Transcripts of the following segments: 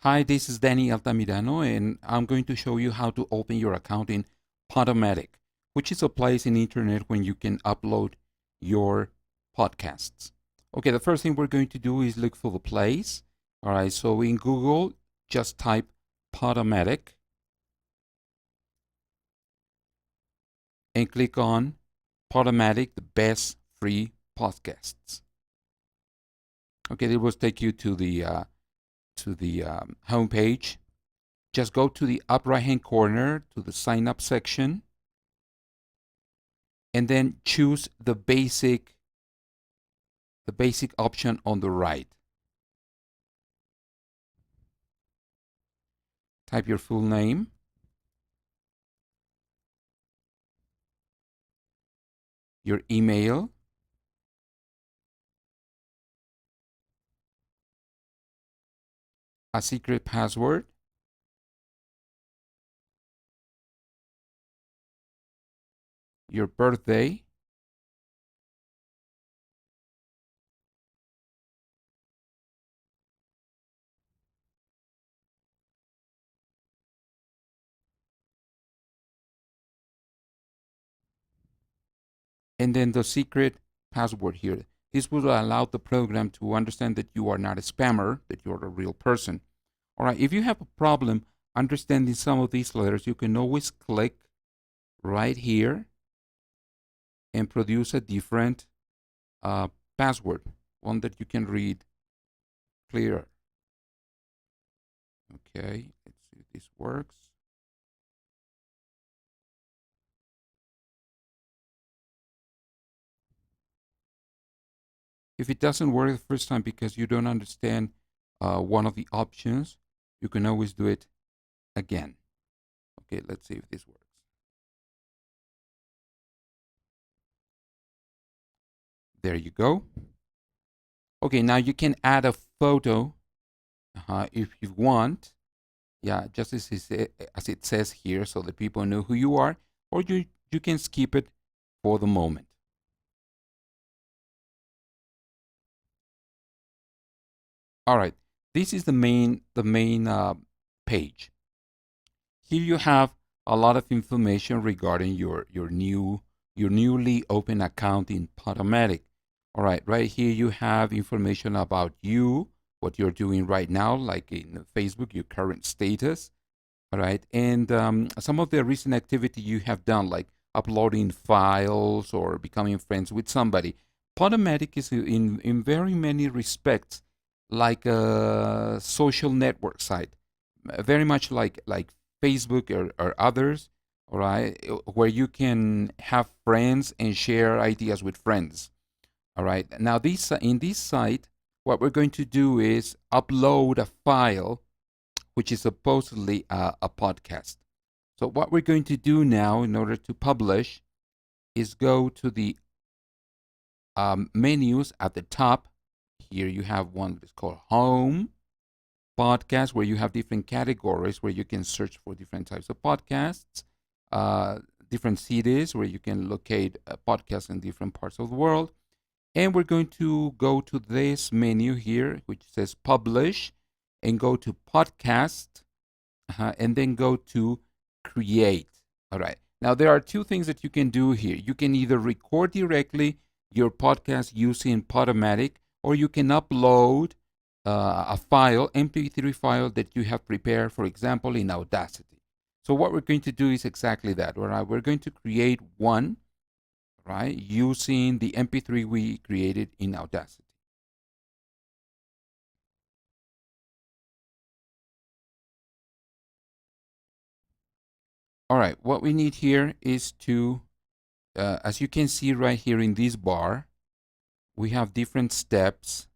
Hi, this is Danny Altamirano, and I'm going to show you how to open your account in Podomatic, which is a place in internet when you can upload your podcasts. Okay, the first thing we're going to do is look for the place. All right, so in Google, just type Podomatic and click on Podomatic, the best free podcasts. Okay, it will take you to the home page. Just go to the up right hand corner to the sign up section and then choose the basic option on the right. Type your full name, your email, a secret password, your birthday, and then the secret password here. This will allow the program to understand that you are not a spammer, that you're a real person. All right, if you have a problem understanding some of these letters, you can always click right here and produce a different password, one that you can read clearer. Okay, let's see if this works. If it doesn't work the first time because you don't understand one of the options, you can always do it again. Okay, let's see if this works. There you go. Okay, now you can add a photo if you want. Yeah, just as it says here, so that people know who you are, or you can skip it for the moment. All right, this is the main page. Here you have a lot of information regarding your newly open account in Podomatic. All right, right here you have information about you, what you're doing right now, like in Facebook, your current status. All right, and some of the recent activity you have done, like uploading files or becoming friends with somebody. Podomatic is in very many respects like a social network site, very much like Facebook or others, all right, where you can have friends and share ideas with friends. All right. Now, in this site, what we're going to do is upload a file, which is supposedly a podcast. So what we're going to do now in order to publish is go to the menus at the top. Here you have one that's called Home Podcast, where you have different categories where you can search for different types of podcasts, uh, different cities where you can locate podcasts in different parts of the world. And we're going to go to this menu here, which says Publish, and go to Podcast, and then go to Create. All right. Now, there are two things that you can do here. You can either record directly your podcast using Podomatic, or you can upload a file, MP3 file that you have prepared, for example, in Audacity. So what we're going to do is exactly that. All right, we're going to create one, right, using the MP3 we created in Audacity. All right, what we need here is to, as you can see right here in this bar, we have different steps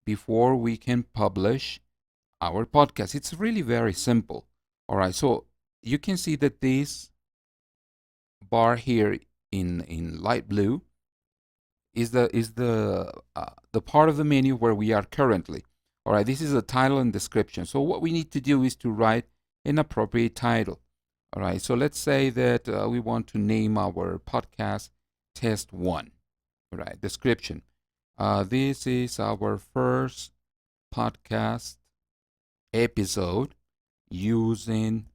before we can publish our podcast. It's really very simple. All right, so you can see that this bar here in light blue is the part of the menu where we are currently. All right, this is the title and description. So what we need to do is to write an appropriate title. All right, so let's say that we want to name our podcast Test 1. All right, description. This is our first podcast episode using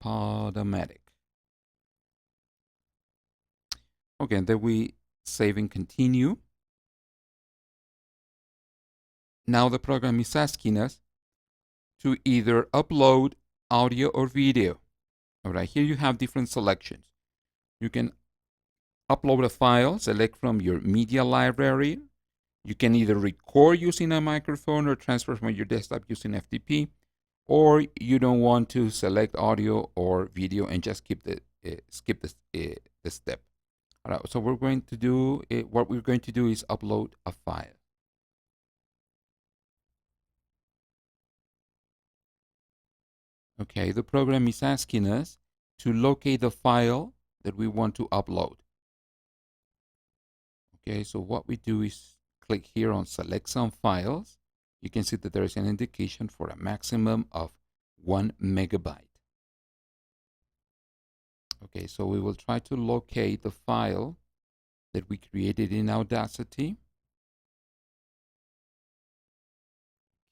Podomatic. Okay, and then we save and continue. Now the program is asking us to either upload audio or video. All right, here you have different selections. You can upload a file, select from your media library. You can either record using a microphone or transfer from your desktop using FTP, or you don't want to select audio or video and just skip the step. All right, so what we're going to do is upload a file. Okay, the program is asking us to locate the file that we want to upload. Okay, so what we do is click here on select some files. You can see that there is an indication for a maximum of 1 megabyte. Okay, so we will try to locate the file that we created in Audacity.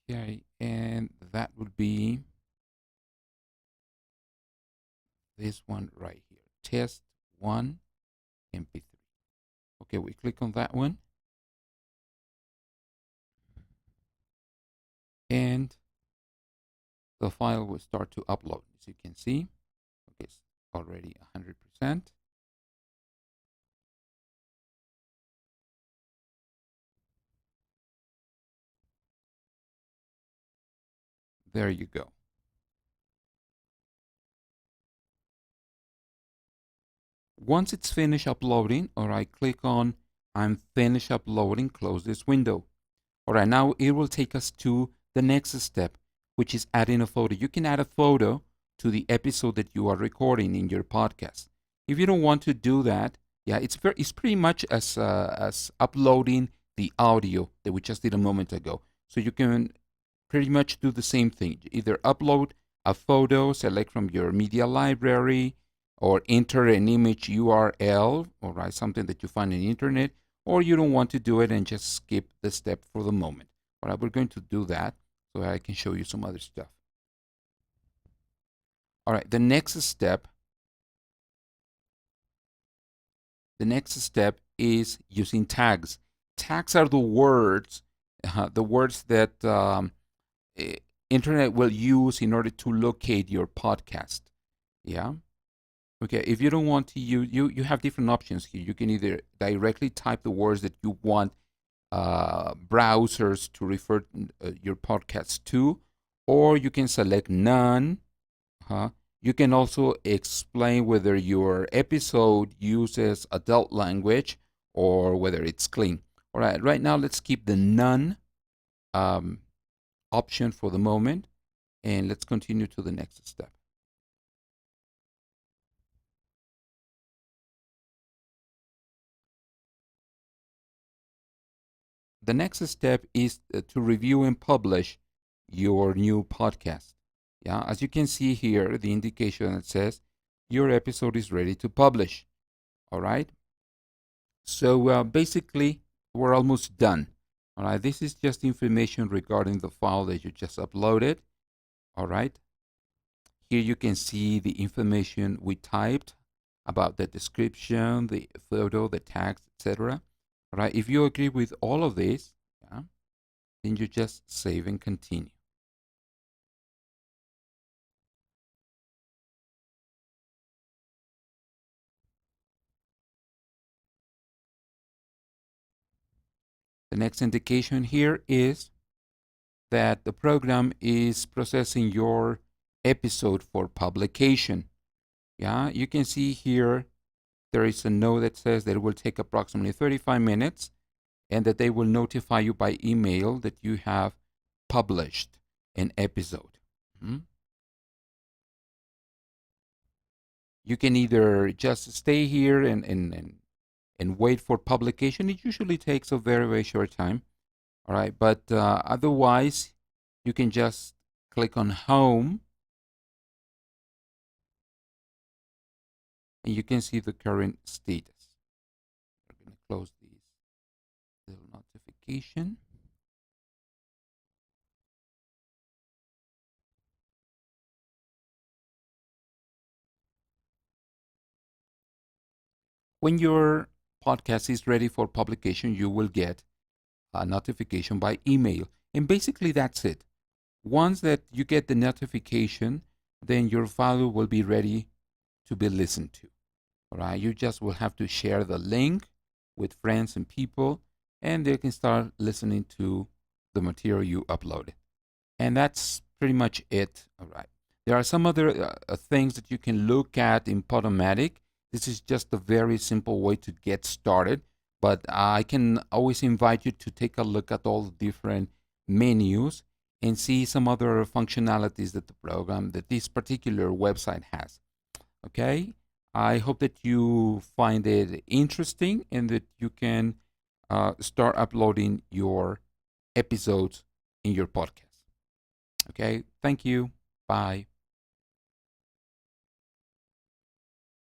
Okay, and that would be this one right here, test 1 MP3. Okay, we click on that one. And the file will start to upload. As you can see, okay, it's already 100%. There you go. Once it's finished uploading, all right, click on I'm finished uploading, close this window. All right, now it will take us to the next step, which is adding a photo. You can add a photo to the episode that you are recording in your podcast. If you don't want to do that, yeah, it's pretty much as uploading the audio that we just did a moment ago. So you can pretty much do the same thing. Either upload a photo, select from your media library, or enter an image URL, all right, something that you find on the internet, or you don't want to do it and just skip the step for the moment. All right, we're going to do that so I can show you some other stuff. All right, the next step is using tags. Tags are the words that internet will use in order to locate your podcast. Yeah. Okay, if you don't want to use, you have different options here. You can either directly type the words that you want browsers to refer your podcast to, or you can select none. You can also explain whether your episode uses adult language or whether it's clean. All right, right now let's keep the none um, option for the moment, and let's continue to the next step. The next step is to review and publish your new podcast. Yeah, as you can see here, the indication that says your episode is ready to publish. All right. So basically, we're almost done. All right. This is just information regarding the file that you just uploaded. All right. Here you can see the information we typed about the description, the photo, the tags, etc. All right. If you agree with all of this, yeah, then you just save and continue. The next indication here is that the program is processing your episode for publication. Yeah, you can see here there is a note that says that it will take approximately 35 minutes and that they will notify you by email that you have published an episode. You can either just stay here and wait for publication. It usually takes a very, very short time. All right, but otherwise, you can just click on home and you can see the current status. We're going to close this little notification. When your podcast is ready for publication, you will get a notification by email. And basically, that's it. Once that you get the notification, then your file will be ready to be listened to. All right. You just will have to share the link with friends and people, and they can start listening to the material you uploaded. And that's pretty much it. All right. There are some other things that you can look at in Podomatic. This is just a very simple way to get started, but I can always invite you to take a look at all the different menus and see some other functionalities that the program, that this particular website has. Okay. I hope that you find it interesting and that you can start uploading your episodes in your podcast. Okay. Thank you. Bye.